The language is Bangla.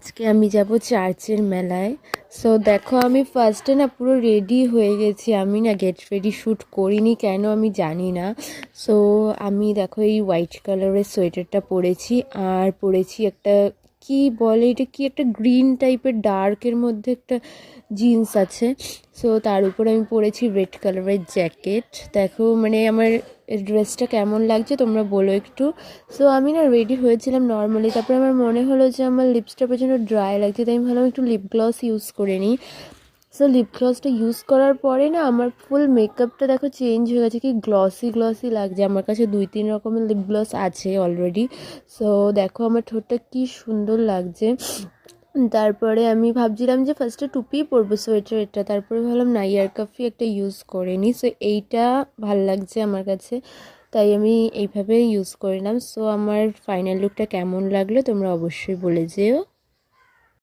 আজকে আমি যাব চার্চের মেলায়। সো দেখো আমি ফার্স্টে না পুরো রেডি হয়ে গেছি। আমি না গেট রেডি শ্যুট করিনি, কেন আমি জানি না। সো আমি দেখো এই হোয়াইট কালারের সোয়েটারটা পরেছি, আর পরেছি একটা কি বলে এটা, কি একটা গ্রিন টাইপের ডার্কের মধ্যে একটা জিন্স আছে। সো তার উপর আমি পরেছি রেড কালারের জ্যাকেট। দেখো মানে আমার ড্রেসটা কেমন লাগছে তোমরা বলো একটু। সো আমি না রেডি হয়েছিলাম নর্মালি, তারপরে আমার মনে হলো যে আমার লিপসটা প্রচণ্ড ড্রাই লাগছে, তাই আমি ভাবলাম একটু লিপ গ্লস ইউজ করে নিই। সো লিপ গ্লসটা ইউজ করার পরে না আমার ফুল মেকআপটা দেখো চেঞ্জ হয়ে গেছে, কি গ্লসি গ্লসি লাগছে। আমার কাছে 2-3 রকমের লিপ গ্লস আছে অলরেডি। সো দেখো আমার ঠোঁটটা কি সুন্দর লাগছে। তারপরে আমি ভাবছিলাম যে ফার্স্টে টুপি পরবো সোয়েটারটা, তারপরে ভাবলাম না ইয়ার কাফি একটা ইউজ করে নিই। সো এইটা ভাল লাগছে আমার কাছে, তাই আমি এইভাবে ইউজ করে নিলাম। সো আমার ফাইনাল লুকটা কেমন লাগলো তোমরা অবশ্যই বলে যেও।